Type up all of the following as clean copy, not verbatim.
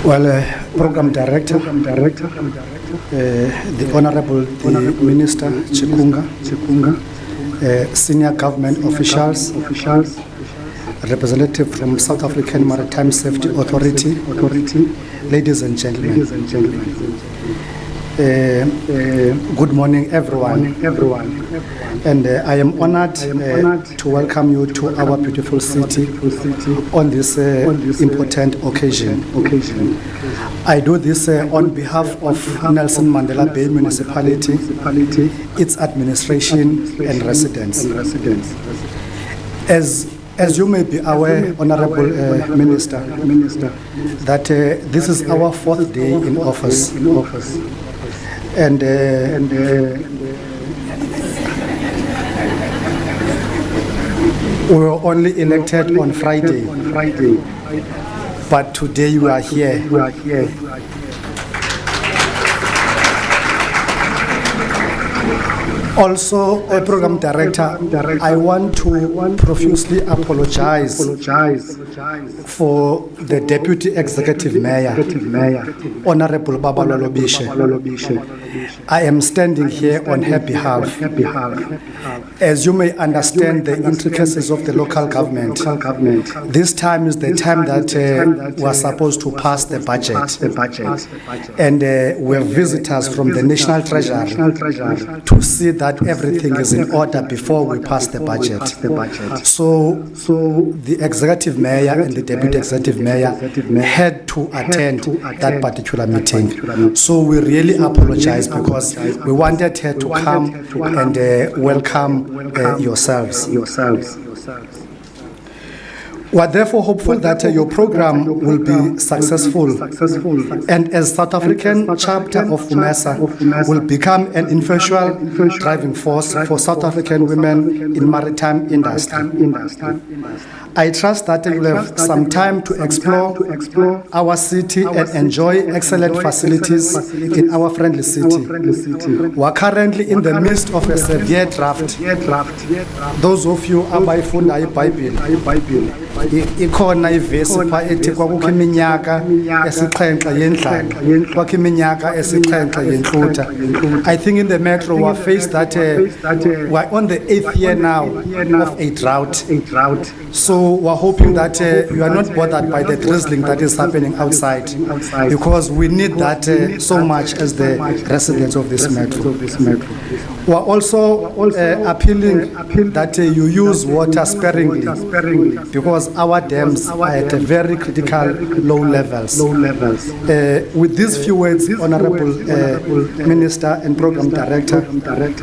Well, Program Director, the Honorable Minister Chikunga, senior government officials, representative from South African Maritime Safety Authority, ladies and gentlemen. Good morning, everyone. And I am honored to welcome you to our beautiful city on this important occasion. I do this on behalf of Nelson Mandela Bay Municipality, its administration and residents. As you may be aware, Honorable Minister, that this is our 4th day in office. And we were only elected on Friday, but today we are here. Also, Program Director, I want to profusely apologize for the Deputy Executive Mayor, Honorable Babalolo Bishe. I am standing here on her behalf. As you may understand the intricacies of the local government, this time is the time that we are supposed to pass the budget. And we have visitors from the National Treasury to see that everything is in order before we pass the budget. So the Executive Mayor and the Deputy Executive Mayor had to attend that particular meeting. So we really apologize because we wanted her to come and welcome yourselves. We are therefore hopeful that your program will be successful, and as South African chapter of WOMESA will become an influential driving force for South African women in maritime industry. I trust that you will have some time to explore our city and enjoy excellent facilities in our friendly city. We are currently in the midst of a severe draft. Those of you abayifunda iBhayibheli, ikhona ivesi pha ethi kwakukho iminyaka esixhenxe yendlala, kwakho iminyaka esixhenxe yenhlutha. I think in the metro we are faced that we are on the 8th year now of a drought. So we are hoping that you are not bothered by the drizzling that is happening outside, because we need that so much as the residents of this metro. We are also appealing that you use water sparingly, because our dams are at a very critical low levels. With these few words, Honorable Minister and Program Director,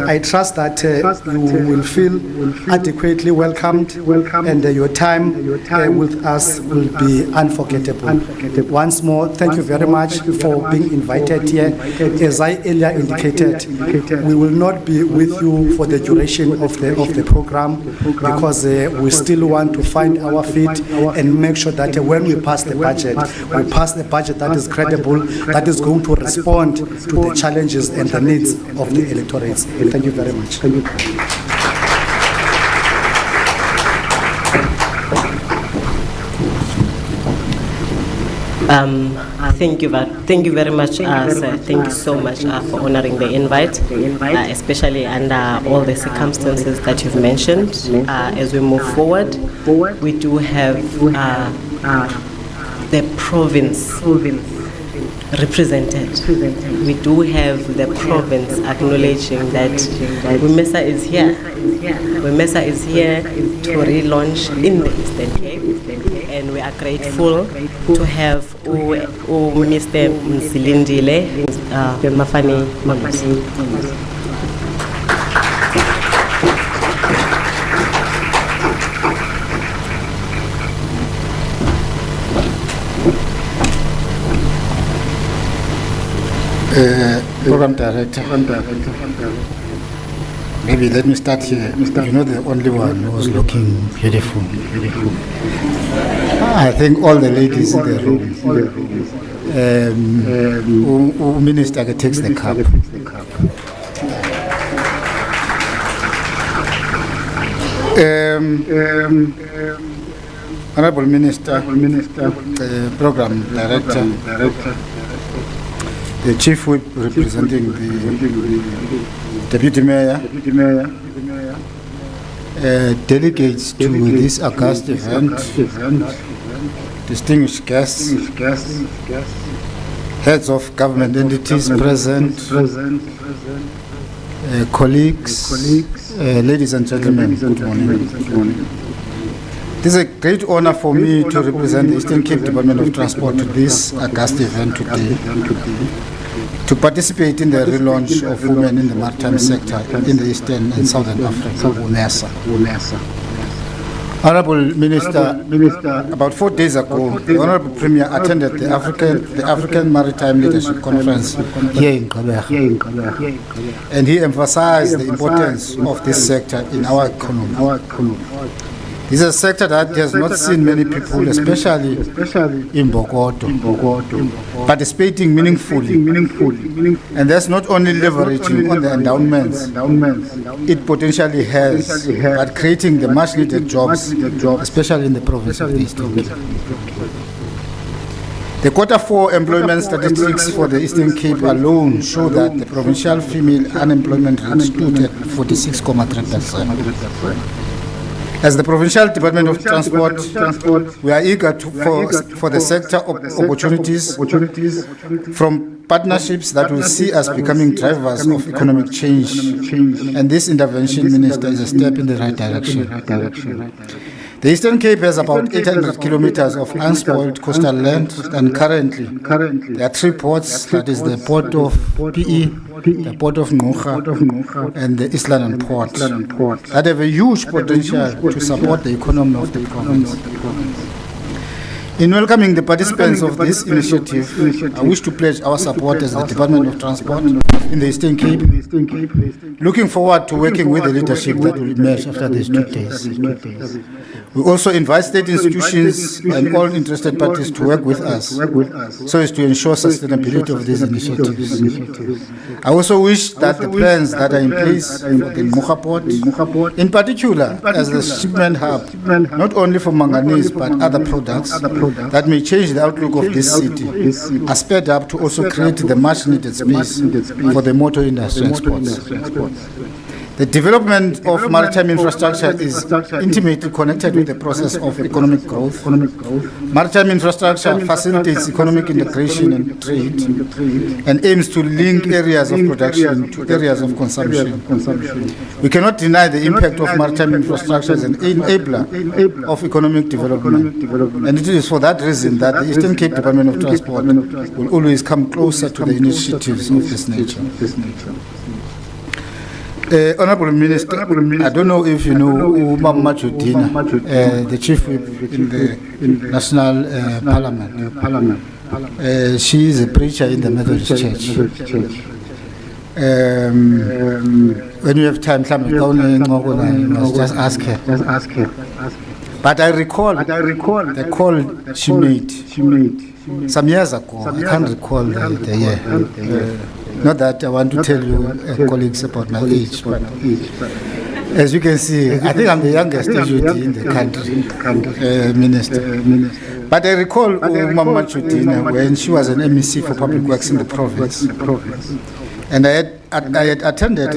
I trust that you will feel adequately welcomed, and your time with us will be unforgettable. Once more, thank you very much for being invited here. As I earlier indicated, we will not be with you for the duration of the program, because we still want to find our feet and make sure that when we pass the budget, we pass the budget that is credible, that is going to respond to the challenges and the needs of the electorates. Thank you very much. Thank you very much, sir. Thank you so much for honoring the invite, especially under all the circumstances that you've mentioned. As we move forward, we do have the province represented. We do have the province acknowledging that WOMESA is here. WOMESA is here to relaunch in the Eastern Cape, and we are grateful to have Mr. Mzilindile Mafani Thomas. Program Director, maybe let me start here. You're not the only one who's looking beautiful. I think all the ladies in the room, Minister takes the cup. Honorable Minister, Program Director, the Chief Whip representing the Deputy Mayor, delegates to this august event, distinguished guests, heads of government entities present, colleagues, ladies and gentlemen, good morning. It is a great honor for me to represent the Eastern Cape Department of Transport to this august event today, to participate in the relaunch of women in the maritime sector in the Eastern and Southern Africa, WOMESA. Honorable Minister, about 4 days ago, the Honorable Premier attended the African Maritime Leadership Conference here in Gqeberha, and he emphasized the importance of this sector in our economy. This is a sector that has not seen many people, especially in Bogoto, participating meaningfully. And that's not only leveraging on the endowments it potentially has, but creating the much needed jobs, especially in the province of the Eastern Cape. The Q4 employment statistics for the Eastern Cape alone show that the provincial female unemployment rate stood at 46.3%. As the Provincial Department of Transport, we are eager for the sector opportunities from partnerships that will see us becoming drivers of economic change. And this intervention, Minister, is a step in the right direction. The Eastern Cape has about 800 kilometers of unspoiled coastal land, and currently there are 3 ports, that is the port of PE, the port of Ngqura, and the East London port, that have a huge potential to support the economy of the province. In welcoming the participants of this initiative, I wish to pledge our support as the Department of Transport in the Eastern Cape, looking forward to working with the leadership that will emerge after these 2 days. We also invite state institutions and all interested parties to work with us so as to ensure sustainability of these initiatives. I also wish that the plans that are in place for the Ngqura port, in particular as a shipment hub, not only for manganese but other products that may change the outlook of this city, are sped up to also create the much needed space for the motor industry exports. The development of maritime infrastructure is intimately connected with the process of economic growth. Maritime infrastructure facilitates economic integration and trade and aims to link areas of production to areas of consumption. We cannot deny the impact of maritime infrastructure as an enabler of economic development. And it is for that reason that the Eastern Cape Department of Transport will always come closer to the initiatives of this nature. Honorable Minister, I don't know if you know Umama Judina, the Chief Whip in the National Parliament. She is a preacher in the Methodist Church. When you have time, just ask her. But I recall the call she made some years ago. I can't recall the year. Not that I want to tell you, colleagues, about my age, but as you can see, I think I'm the youngest HOD in the country, Minister. But I recall Mama Chutina when she was an MEC for Public Works in the province. And I had attended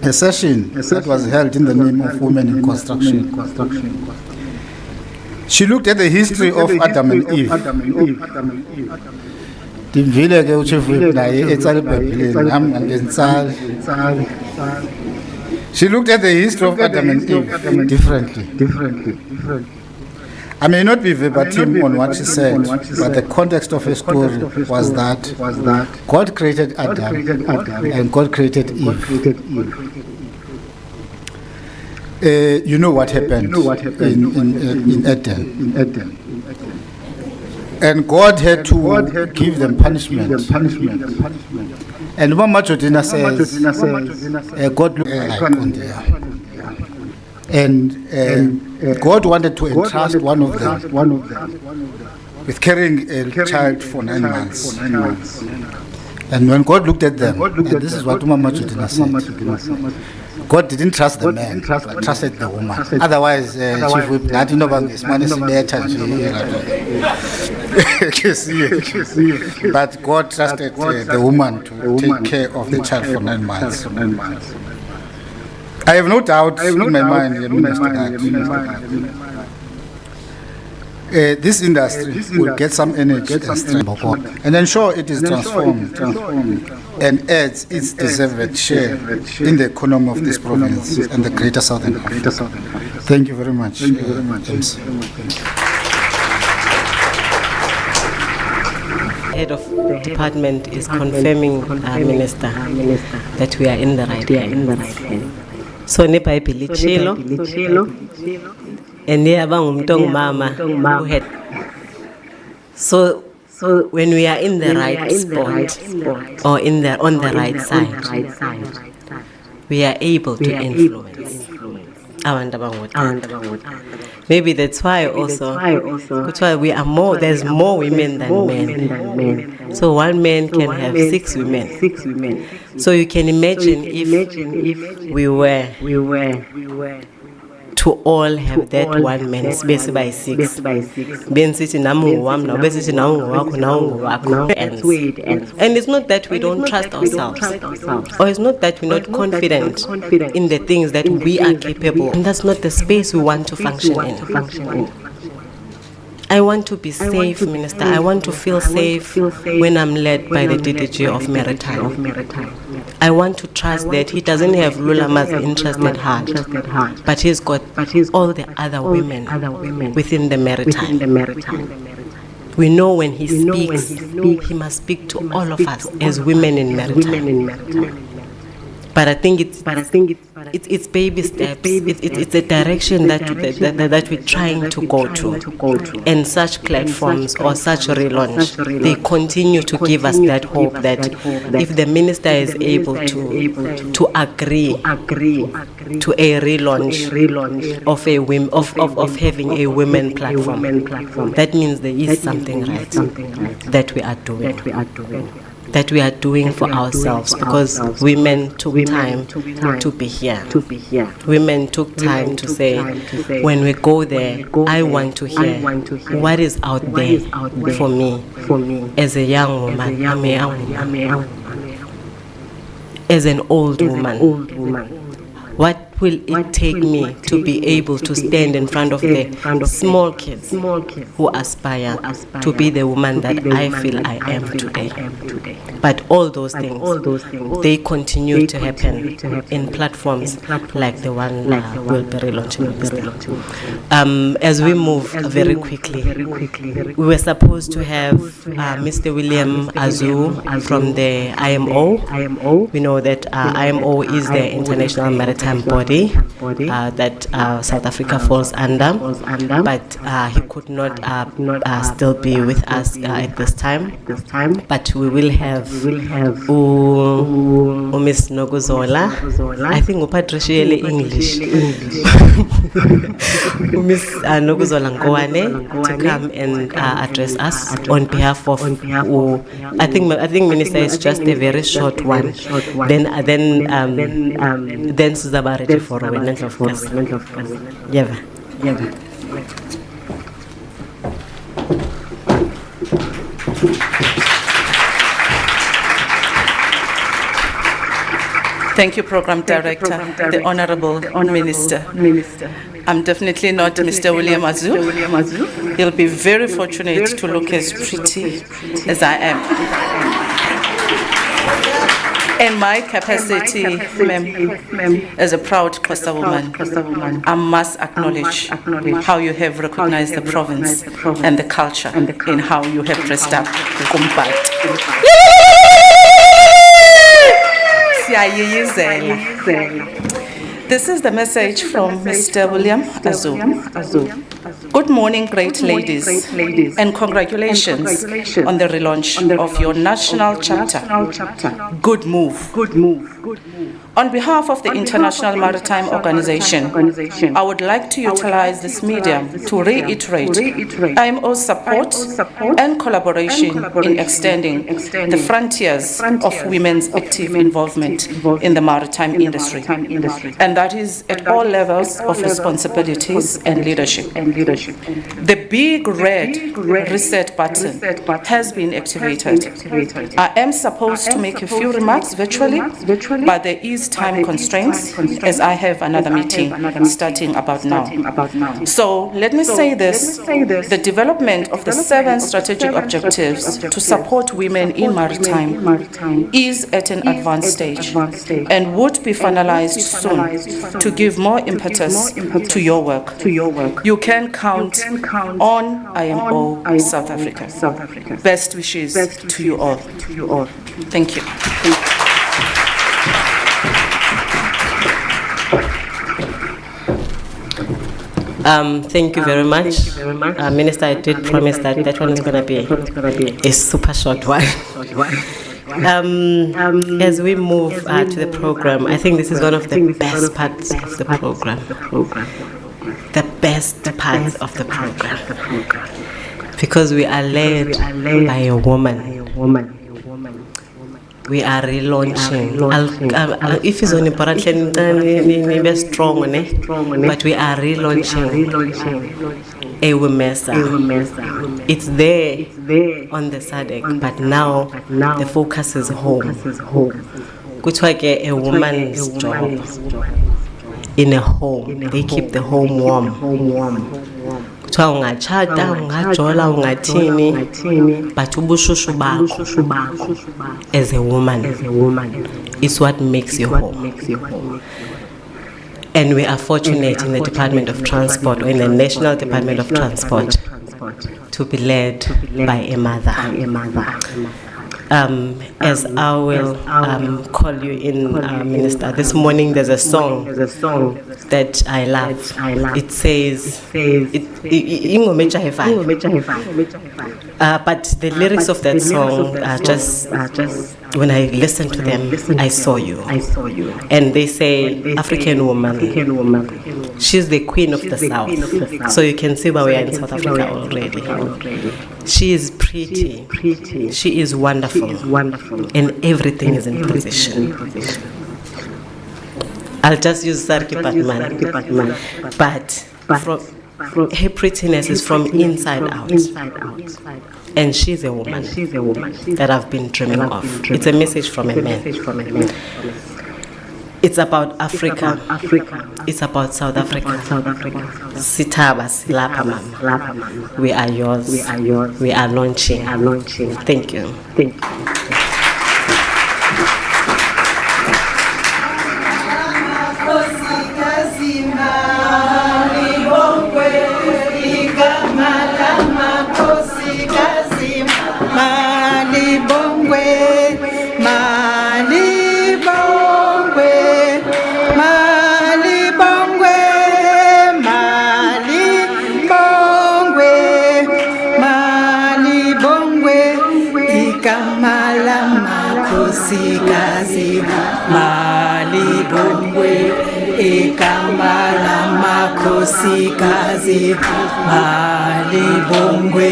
a session that was held in the name of Women in Construction. She looked at the history of Adam and Eve. She looked at the history of Adam and Eve differently. I may not be verbatim on what she said, but the context of her story was that God created Adam and God created Eve. You know what happened in Eden. And God had to give them punishment. And Mama Jodina says, God looked like on there. And God wanted to entrust one of them with carrying a child for 9 months. And when God looked at them, and this is what Umama Judina said, God didn't trust the man, but trusted the woman. Otherwise, Chief Whip, nathi noba ngesimane sibetha nje. But God trusted the woman to take care of the child for 9 months. I have no doubt in my mind, Minister, that this industry will get some energy and strength, and ensure it is transformed and adds its deserved share in the economy of this province and the greater Southern Africa. Thank you very much. MC. Head of the department is confirming, Minister, that we are in the right hand. So nePipe lichilo and mama who had. So when we are in the right spot or on the right side, we are able to influence. Maybe that's why also we are more. There's more women than men. So one man can have 6 women. So you can imagine if we were to all have that one man space by 6. Ben sitting and it's not that we don't trust ourselves, or it's not that we're not confident in the things that we are capable, and that's not the space we want to function in. I want to be safe, Minister. I want to feel safe when I'm led by the DDG of Maritime. I want to trust that he doesn't have Lulama's interest at heart, but he's got all the other women within the Maritime. We know when he speaks, he must speak to all of us as women in Maritime. But I think it's baby steps. It's a direction that we're trying to go to. And such platforms or such relaunch, they continue to give us that hope that if the minister is able to agree to a relaunch of having a women platform, that means there is something right that we are doing. That we are doing for ourselves, because women took time to be here. Women took time to say, when we go there, I want to hear what is out there for me as a young woman, I'm a young woman, as an old woman. What will it take me to be able to stand in front of the small kids who aspire to be the woman that I feel I am today? But all those things, they continue to happen in platforms like the one we'll be relaunching. As we move very quickly, we were supposed to have Mr. William Azu from the IMO. We know that IMO is the International Maritime Body that South Africa falls under, but he could not still be with us at this time. But we will have Miss Noguzola. I think Upatricially English. Miss Noguzola Ngowane to come and address us on behalf of. I think Minister is just a very short one. Then Suzabarete for a mental of course. Yeah. Thank you, Program Director, the Honorable Minister. I'm definitely not Mr. William Azu. He'll be very fortunate to look as pretty as I am. In my capacity, as a proud Xhosa woman, I must acknowledge how you have recognized the province and the culture in how you have dressed up. This is the message from Mr. William Azu. Good morning, great ladies, and congratulations on the relaunch of your national chapter. Good move. On behalf of the International Maritime Organization, I would like to utilize this medium to reiterate IMO's support and collaboration in extending the frontiers of women's active involvement in the maritime industry, and that is at all levels of responsibilities and leadership. The big red reset button has been activated. I am supposed to make a few remarks virtually, but there is time constraints as I have another meeting starting about now. So let me say this: the development of the 7 strategic objectives to support women in maritime is at an advanced stage and would be finalized soon to give more impetus to your work. You can count on IMO South Africa. Best wishes to you all. Thank you. Thank you very much. Minister, I did promise that that one is going to be a super short one. As we move to the program, I think this is one of the best parts of the program. The best part of the program. Because we are led by a woman. We are relaunching. If it's only maybe strong, but we are relaunching a WOMESA. It's there on the SADC, but now the focus is home. It's like a woman's job in a home. They keep the home warm. Kuthiwa ungachata, ungajola, ungathini, but ubushushu bakho as a woman is what makes you home. And we are fortunate in the Department of Transport, or in the National Department of Transport, to be led by a mother. As I will call you in, Minister, this morning there's a song that I love. It says, but the lyrics of that song are just, when I listen to them, I saw you. And they say, African woman, she's the queen of the South. So you can see why we are in South Africa already. She is pretty. She is wonderful. And everything is in position. I'll just use Sarki Patman. But her prettiness is from inside out. And she's a woman that I've been dreaming of. It's a message from a man. It's about Africa. It's about South Africa. Sitaba silapa mama. We are yours. We are launching. Thank you. Malibongwe, Ekamala Makosikazi, Malibongwe,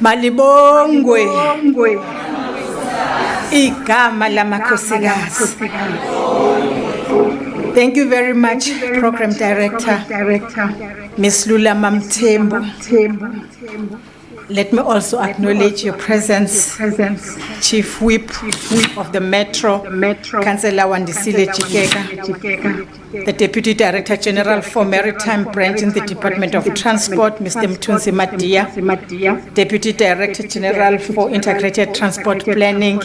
Malibongwe, igama lamakhosikazi. Thank you very much, Program Director, Ms. Lula Mamtembu. Let me also acknowledge your presence, Chief Whip of the Metro, Councillor Wandisile Chikeka, the Deputy Director General for Maritime Branch in the Department of Transport, Mr. Mthunzi Madia, Deputy Director General for Integrated Transport Planning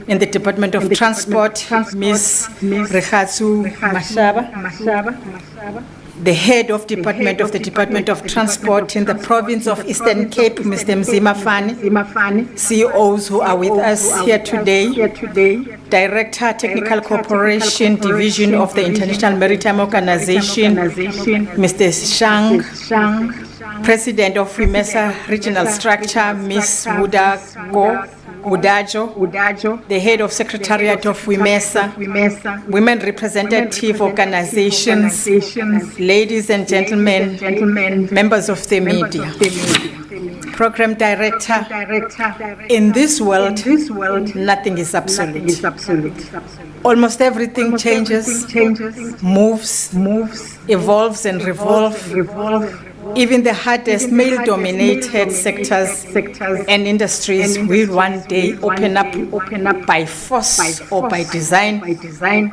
in the Department of Transport, Ms. Rehatsu Mashaba, the head of the Department of Transport in the province of Eastern Cape, Mr. Mzimafani, CEOs who are with us here today, Director, Technical Cooperation Division of the International Maritime Organization, Mr. Shang, President of WOMESA Regional Structure, Ms. Udajo, the head of Secretariat of WOMESA, women representative organizations, ladies and gentlemen, members of the media. Program Director, in this world, nothing is absolute. Almost everything changes, moves, evolves and revolves. Even the hardest male-dominated sectors and industries will one day open up by force or by design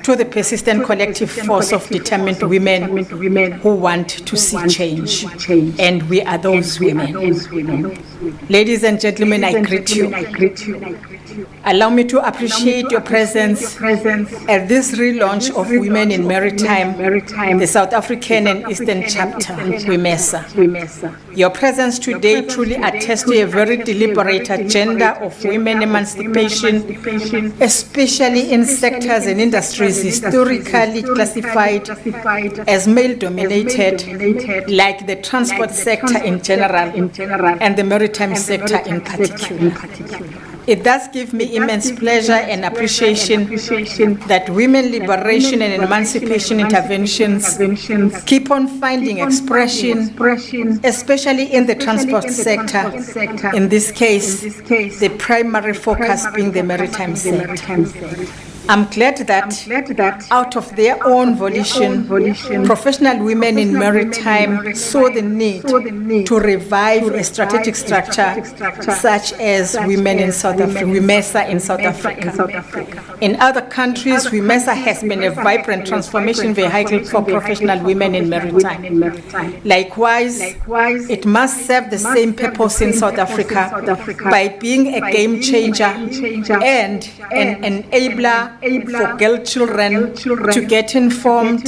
to the persistent collective force of determined women who want to see change. And we are those women. Ladies and gentlemen, I greet you. Allow me to appreciate your presence at this relaunch of Women in Maritime, the South African and Eastern Chapter, WOMESA. Your presence today truly attests to a very deliberate agenda of women emancipation, especially in sectors and industries historically classified as male-dominated, like the transport sector in general and the maritime sector in particular. It does give me immense pleasure and appreciation that women liberation and emancipation interventions keep on finding expression, especially in the transport sector, in this case, the primary focus being the maritime sector. I'm glad that out of their own volition, professional women in maritime saw the need to revive a strategic structure such as Women in South Africa, WOMESA in South Africa. In other countries, WOMESA has been a vibrant transformation vehicle for professional women in maritime. Likewise, it must serve the same purpose in South Africa by being a game changer and an enabler for girl children to get informed,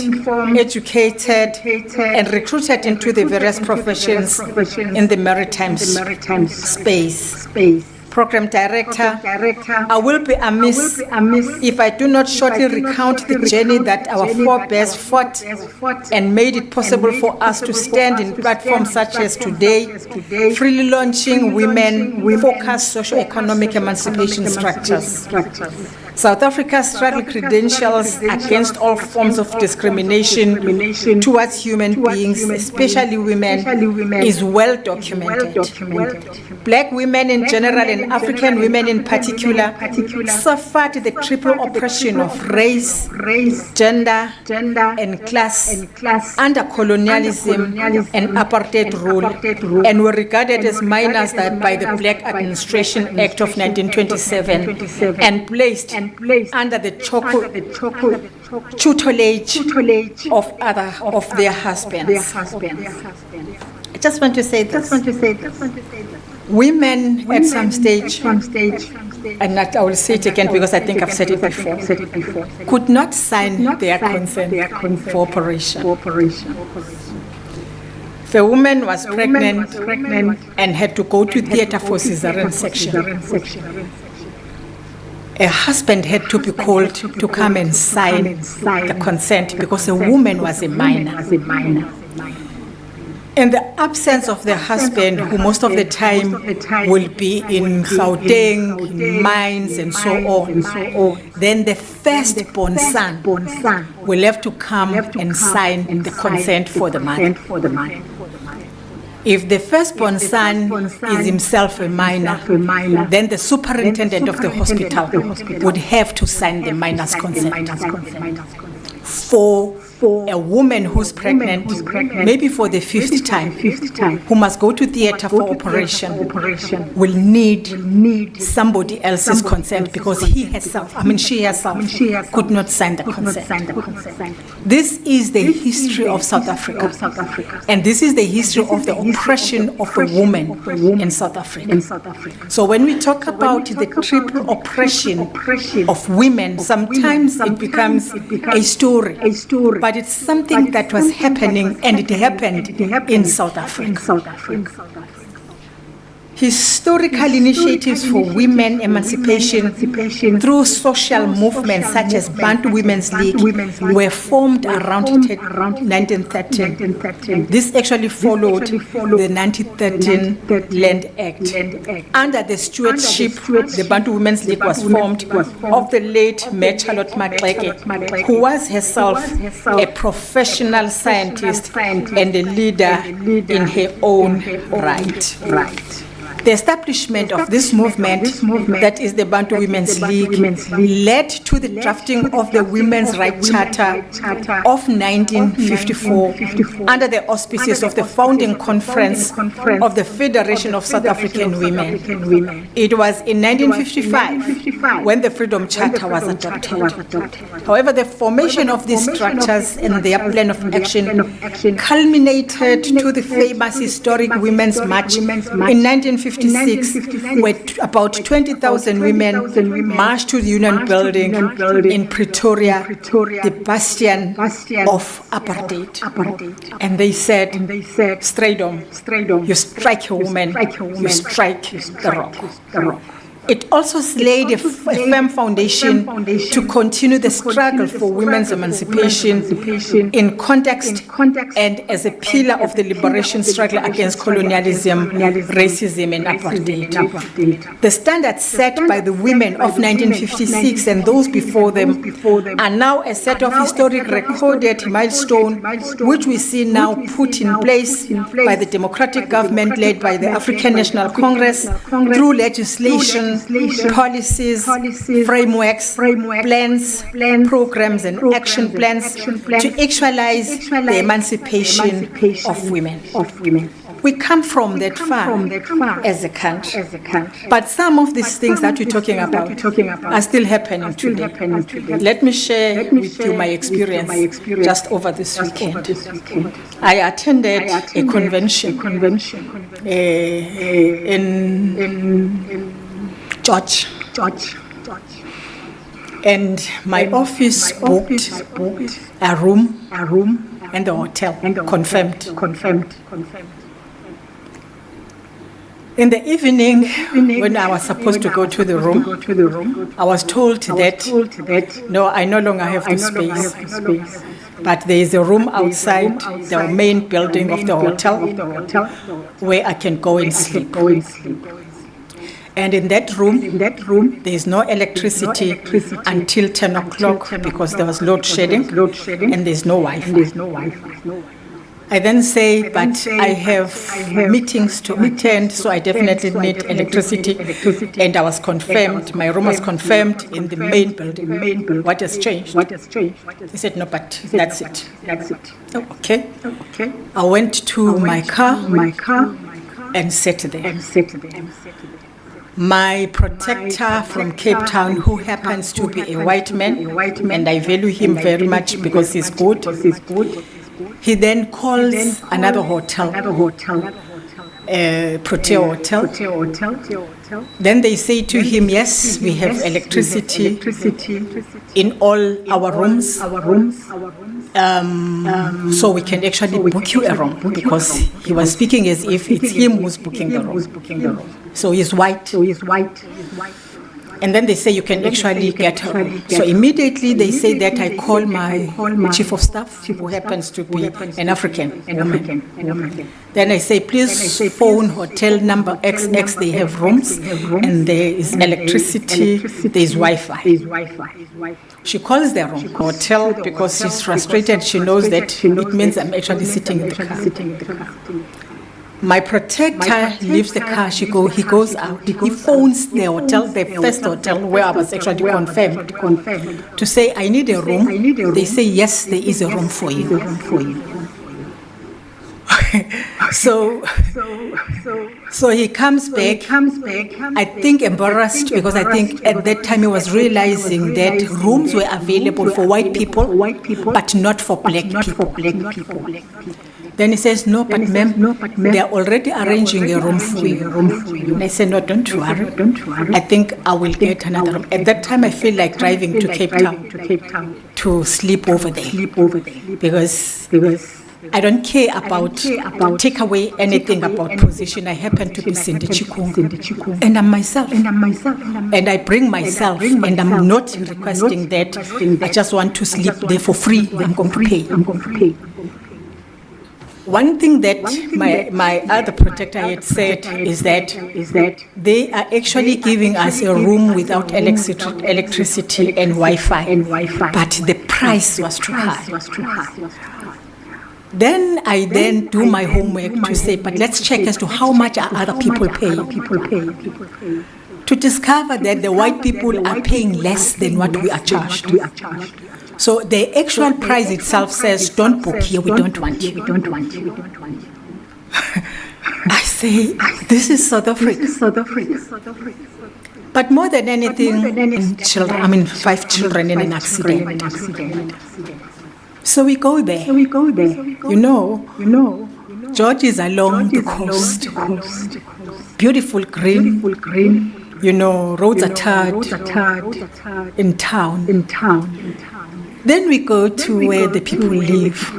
educated, and recruited into the various professions in the maritime space. Program Director, I will be amiss if I do not shortly recount the journey that our forebears fought and made it possible for us to stand in platforms such as today, freely launching women-focused socio-economic emancipation structures. South Africa's struggle credentials against all forms of discrimination towards human beings, especially women, is well documented. Black women in general and African women in particular suffered the triple oppression of race, gender, and class under colonialism and apartheid rule, and were regarded as minors by the Black Administration Act of 1927 and placed under the tutelage of their husbands. I just want to say this. Women at some stage, and I will say it again because I think I've said it before, could not sign their consent for operation. The woman was pregnant and had to go to theater for cesarean section. A husband had to be called to come and sign the consent because the woman was a minor. In the absence of the husband, who most of the time will be in Gauteng, in mines and so on, then the firstborn son will have to come and sign the consent for the mother. If the firstborn son is himself a minor, then the superintendent of the hospital would have to sign the minor's consent. For a woman who's pregnant, maybe for the fifth time, who must go to theater for operation, will need somebody else's consent because she herself could not sign the consent. This is the history of South Africa, and this is the history of the oppression of a woman in South Africa. So when we talk about the triple oppression of women, sometimes it becomes a story. but it's something that was happening, and it happened in South Africa. Historical initiatives for women emancipation through social movements such as Bantu Women's League were formed around 1913. This actually followed the 1913 Land Act. Under the stewardship, the Bantu Women's League was formed of the late Mary Charlotte Maxeke, who was herself a professional scientist and a leader in her own right. The establishment of this movement, that is the Bantu Women's League, led to the drafting of the Women's Rights Charter of 1954 under the auspices of the founding conference of the Federation of South African Women. It was in 1955 when the Freedom Charter was adopted. However, the formation of these structures and their plan of action culminated to the famous historic Women's March in 1956. Where about 20,000 women marched to the Union Building in Pretoria, the bastion of apartheid. And they said, straight on, you strike a woman, you strike the rock. It also laid a firm foundation to continue the struggle for women's emancipation in context and as a pillar of the liberation struggle against colonialism, racism, and apartheid. The standards set by the women of 1956 and those before them are now a set of historic recorded milestones which we see now put in place by the democratic government led by the African National Congress through legislation, policies, frameworks, plans, programs, and action plans to actualize the emancipation of women. We come from that far as a country. But some of these things that we're talking about are still happening today. Let me share with you my experience just over this weekend. I attended a convention in George. And my office booked a room and the hotel, confirmed. In the evening, when I was supposed to go to the room, I was told that, no, I no longer have the space. But there is a room outside the main building of the hotel where I can go and sleep. And in that room, there is no electricity until 10 o'clock because there was load shedding and there's no Wi-Fi. I then say, but I have meetings to attend, so I definitely need electricity. And I was confirmed, my room was confirmed in the main building. What has changed? He said, no, but that's it. Oh, okay. I went to my car and sat there. My protector from Cape Town, who happens to be a white man, and I value him very much because he's good, he then calls another hotel, Protea Hotel. Then they say to him, yes, we have electricity in all our rooms, so we can actually book you a room, because he was speaking as if it's him who's booking the room. So he's white. And then they say you can actually get a room. So immediately they say that I call my chief of staff, who happens to be an African woman. Then I say, please phone hotel number XX, they have rooms, and there is electricity, there is Wi-Fi. She calls the room hotel because she's frustrated. She knows that it means I'm actually sitting in the car. My protector leaves the car, he goes out. He phones the hotel, the first hotel where I was actually confirmed, to say, I need a room. They say, yes, there is a room for you. So he comes back, I think embarrassed, because I think at that time he was realizing that rooms were available for white people, but not for black people. Then he says, no, but ma'am, they are already arranging a room for you. And I said, no, don't worry. I think I will get another room. At that time, I feel like driving to Cape Town to to sleep over there because I don't care about take away anything about position. I happen to be Cindy Chikung, and I'm myself, and I bring myself, and I'm not requesting that. I just want to sleep there for free. I'm going to pay. One thing that my other protector had said is that they are actually giving us a room without electricity and Wi-Fi, but the price was too high. Then I do my homework to say, but let's check as to how much are other people paying. To discover that the white people are paying less than what we are charged. So the actual price itself says, don't book here, we don't want you. I say, this is South Africa. But more than anything, children, 5 children in an accident. So we go there. You know, George is along the coast. Beautiful green. You know, roads are tarred in town. Then we go to where the people live.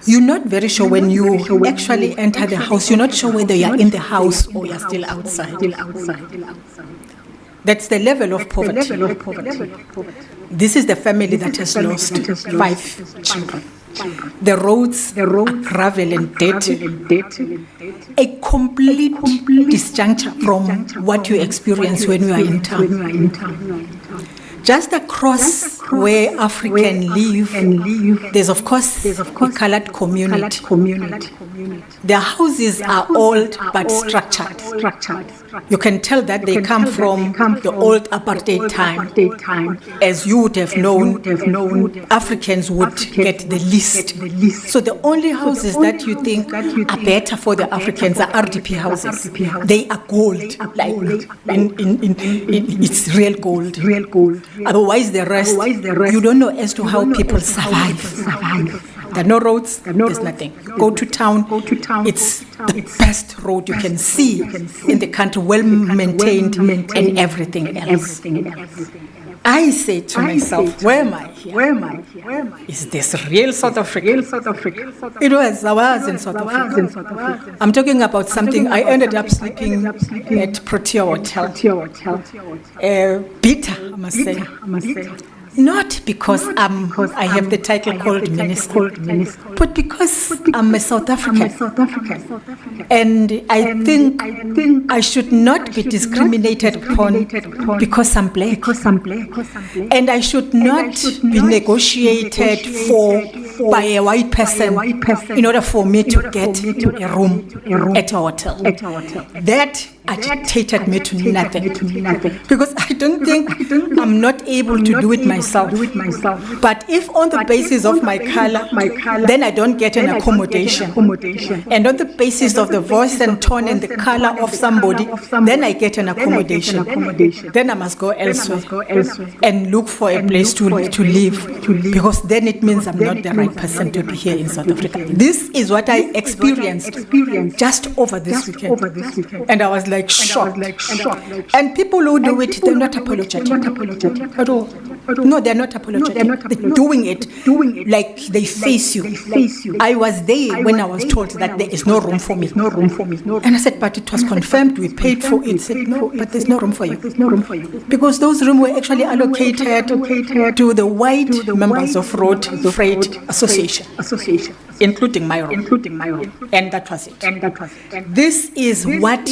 You're not very sure when you actually enter the house. You're not sure whether you're in the house or you're still outside. That's the level of poverty. This is the family that has lost 5 children. The roads are gravel and dirty. A complete disjuncture from what you experience when you are in town. Just across where African live, there's of course a colored community. Their houses are old but structured. You can tell that they come from the old apartheid time. As you would have known, Africans would get the least. So the only houses that you think are better for the Africans are RDP houses. They are gold, it's real gold. Otherwise, the rest, you don't know as to how people survive. There are no roads, there's nothing. Go to town, it's the best road you can see in the country, well maintained and everything else. I say to myself, where am I here? Is this real South Africa? I was in South Africa. I'm talking about something, I ended up sleeping at Protea Hotel. Bitter, I must say. Not because I have the title called minister, but because I'm a South African. And I think I should not be discriminated upon because I'm black. And I should not be negotiated for by a white person in order for me to get a room at a hotel. That agitated me to nothing. Because I don't think I'm not able to do it myself. But if on the basis of my color, then I don't get an accommodation. And on the basis of the voice and tone and the color of somebody, then I get an accommodation. Then I must go elsewhere and look for a place to live. Because then it means I'm not the right person to be here in South Africa. This is what I experienced just over this weekend. And I was like shocked. And people who do it, they're not apologetic at all. No, they're not apologetic. They're doing it like they face you. I was there when I was told that there is no room for me. And I said, but it was confirmed, we paid for it. Said, no, but there's no room for you. Because those rooms were actually allocated to the white members of Road Freight Association, including my room. And that was it. This is what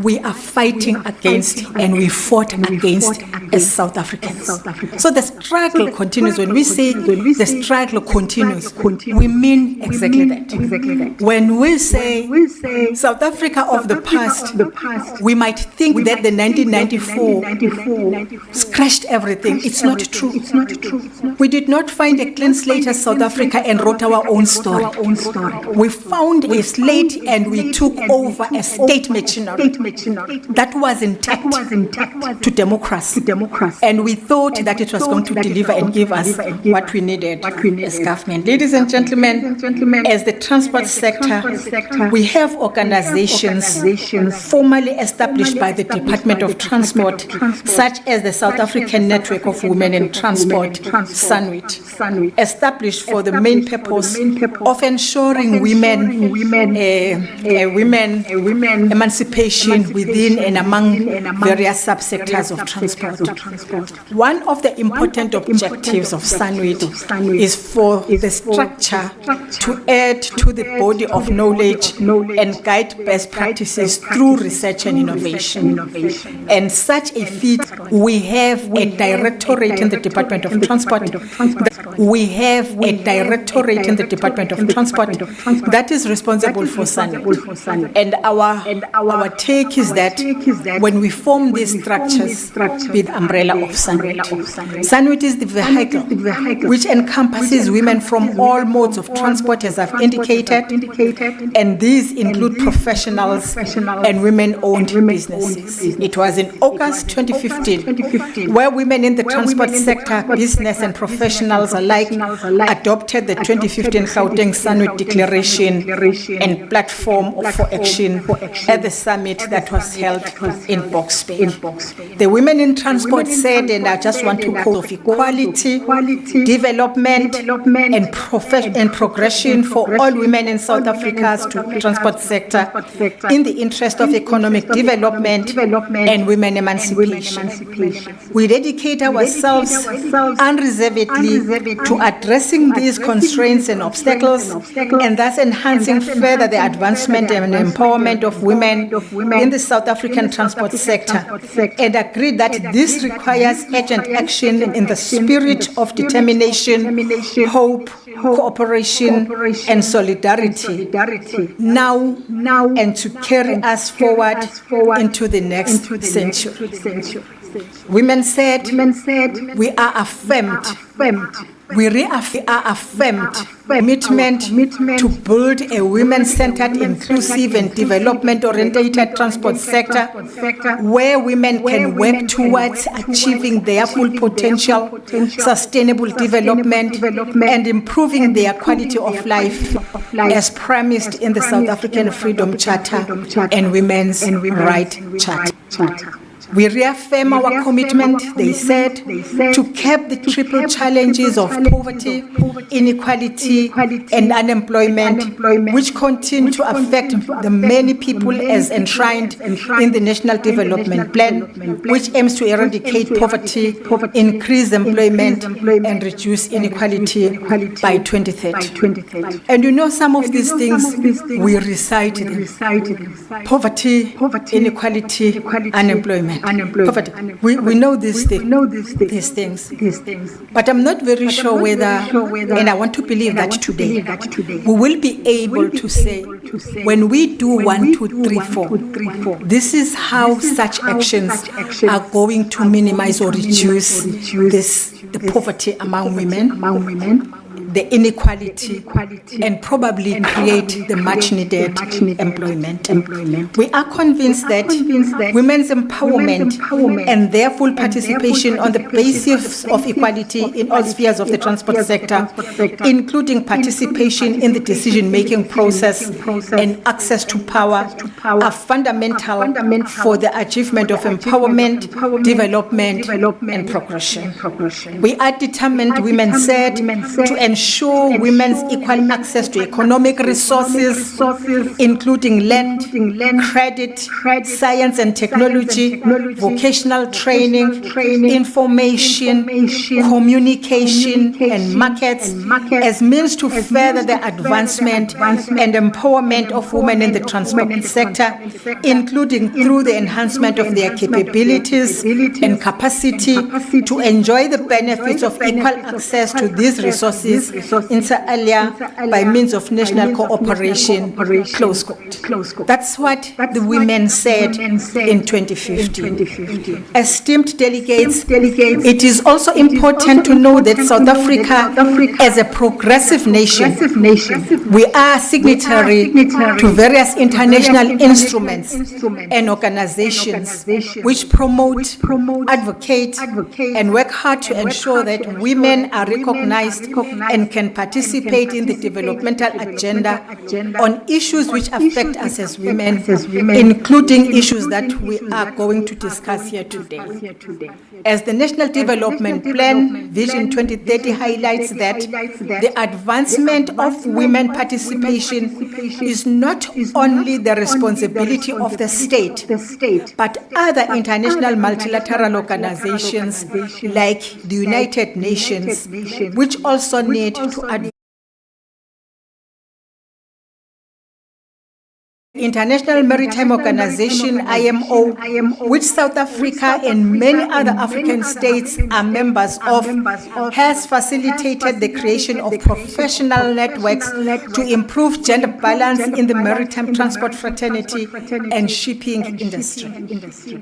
we are fighting against and we fought against as South Africans. So the struggle continues. When we say the struggle continues, we mean exactly that. When we say South Africa of the past, we might think that the 1994 scratched everything. It's not true. We did not find a clean slate as South Africa and wrote our own story. We found a slate and we took over a state machinery that was intact to democracy. And we thought that it was going to deliver and give us what we needed as government. Ladies and gentlemen, as the transport sector, we have organizations formally established by the Department of Transport, such as the South African Network of Women in Transport, SANWIT, established for the main purpose of ensuring women emancipation within and among various subsectors of transport. One of the important objectives of SANWIT is for the structure to add to the body of knowledge and guide best practices through research and innovation. And such a feat, we have a directorate in the Department of Transport. We have a directorate in the Department of Transport that is responsible for SANWIT. And our take is that when we form these structures with umbrella of SANWIT, SANWIT is the vehicle which encompasses women from all modes of transport, as I've indicated, and these include professionals and women-owned businesses. It was in August 2015 where women in the transport sector, business and professionals alike, adopted the 2015 Gauteng SANWIT Declaration and Platform for Action at the summit that was held in Box Bay. The women in transport said, and I just want to quote, equality, development and progression for all women in South Africa's transport sector in the interest of economic development and women emancipation. We dedicate ourselves unreservedly to addressing these constraints and obstacles, and thus enhancing further the advancement and empowerment of women in the South African transport sector, and agree that this requires urgent action in the spirit of determination, hope, cooperation, and solidarity now and to carry us forward into the next century. Women said, we are affirmed. We reaffirmed commitment to build a women-centered, inclusive and development-oriented transport sector where women can work towards achieving their full potential, sustainable development, and improving their quality of life as promised in the South African Freedom Charter and Women's Rights Charter. We reaffirm our commitment, they said, to curb the triple challenges of poverty, inequality, and unemployment, which continue to affect the many people as enshrined in the National Development Plan, which aims to eradicate poverty, increase employment, and reduce inequality by 2030. And you know some of these things, we recite them. Poverty, inequality, unemployment. Poverty. We know these things. But I'm not very sure whether, and I want to believe that today, we will be able to say, when we do 1, 2, 3, 4, this is how such actions are going to minimize or reduce the poverty among women, the inequality, and probably create the much-needed employment. We are convinced that women's empowerment and their full participation on the basis of equality in all spheres of the transport sector, including participation in the decision-making process and access to power, are fundamental for the achievement of empowerment, development, and progression. We are determined, women said, to ensure women's equal access to economic resources, including land, credit, science and technology, vocational training, information, communication, and markets as means to further the advancement and empowerment of women in the transport sector, including through the enhancement of their capabilities and capacity to enjoy the benefits of equal access to these resources inter alia by means of national cooperation, close quote. That's what the women said in 2015. Esteemed delegates, it is also important to know that South Africa, as a progressive nation, we are signatory to various international instruments and organizations which promote, advocate, and work hard to ensure that women are recognized and can participate in the developmental agenda on issues which affect us as women, including issues that we are going to discuss here today. As the National Development Plan Vision 2030 highlights that the advancement of women participation is not only the responsibility of the state, but other international multilateral organizations like the United Nations, which also need to advance. International Maritime Organization, IMO, which South Africa and many other African states are members of, has facilitated the creation of professional networks to improve gender balance in the maritime transport fraternity and shipping industry.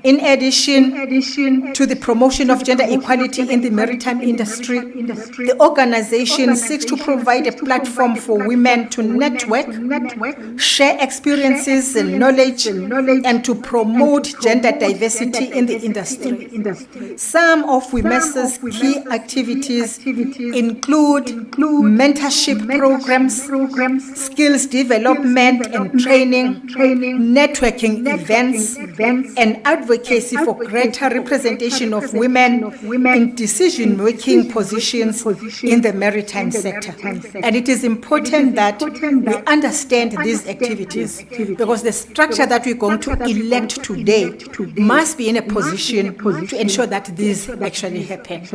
In addition to the promotion of gender equality in the maritime industry, the organization seeks to provide a platform for women to network, share experiences and knowledge, and to promote gender diversity in the industry. Some of WOMESA's key activities include mentorship programs, skills development and training, networking events, and advocacy for greater representation of women in decision-making positions in the maritime sector. And it is important that we understand these activities, because the structure that we're going to elect today must be in a position to ensure that this actually happens.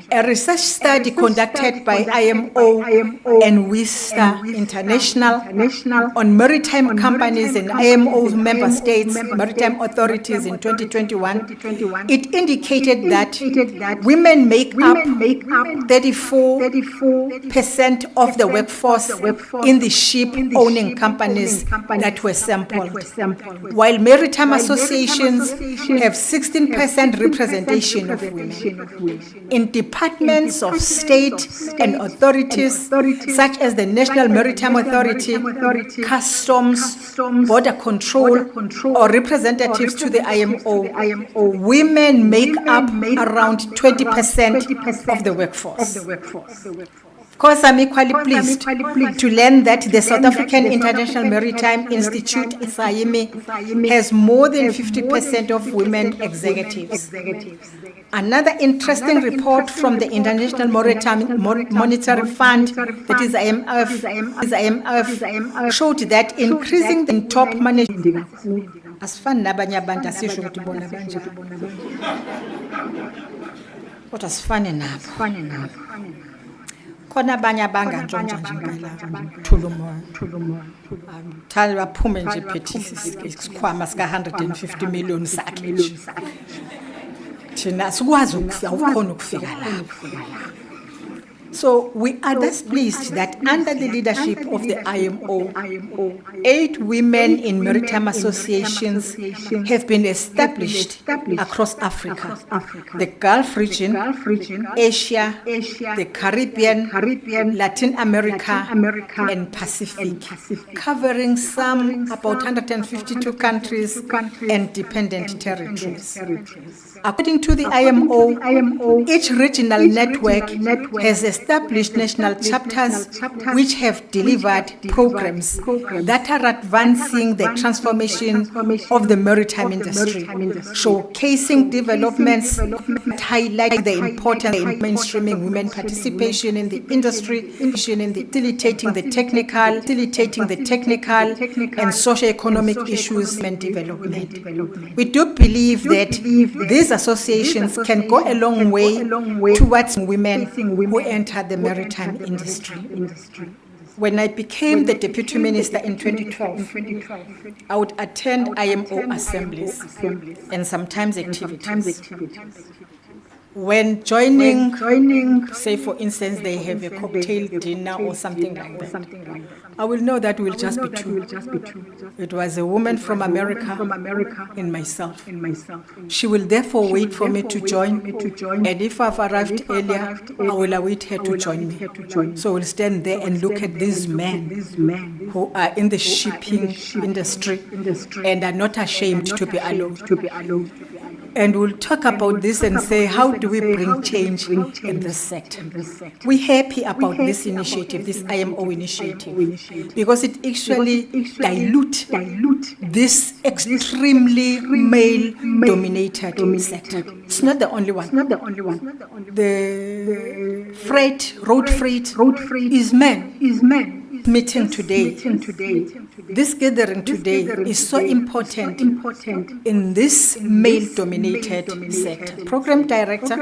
A research study conducted by IMO and WOMESA International on maritime companies and IMO member states, maritime authorities in 2021, it indicated that women make up 34% of the workforce in the ship-owning companies that were sampled, while maritime associations have 16% representation of women. In departments of state and authorities, such as the National Maritime Authority, Customs, Border Control, or representatives to the IMO, women make up around 20% of the workforce. Of course, I'm equally pleased to learn that the South African International Maritime Institute, SAIMI, has more than 50% of women executives. Another interesting report from the International Maritime Monetary Fund, that is IMF, showed that increasing the top management khona abanye abangantshontsha nje ngala thula umoya thali baphume nje phethisa isikhwama sika 150 million sakhe nje thina sikwazi ukukhona ukufika lapho. So we are thus pleased that under the leadership of the IMO, 8 women in maritime associations have been established across Africa, the Gulf region, Asia, the Caribbean, Latin America, and Pacific, covering about 152 countries and dependent territories. According to the IMO, each regional network has established national chapters which have delivered programs that are advancing the transformation of the maritime industry, showcasing developments that highlight the importance of mainstreaming women participation in the industry, facilitating the technical and socio-economic issues and development. We do believe that these associations can go a long way towards women who enter the maritime industry. When I became the Deputy Minister in 2012, I would attend IMO assemblies and sometimes activities. when joining, say for instance, they have a cocktail dinner or something like that, I will know that we'll just be two. It was a woman from America and myself. She will therefore wait for me to join, and if I've arrived earlier, I will await her to join me. So we'll stand there and look at these men who are in the shipping industry and are not ashamed to be alone. And we'll talk about this and say, how do we bring change in this sector? We're happy about this initiative, this IMO initiative, because it actually dilutes this extremely male-dominated sector. It's not the only one. The road freight is men. Meeting today, this gathering today is so important in this male-dominated sector. Program Director,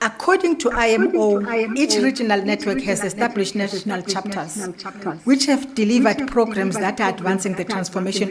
according to IMO, each regional network has established national chapters which have delivered programs that are advancing the transformation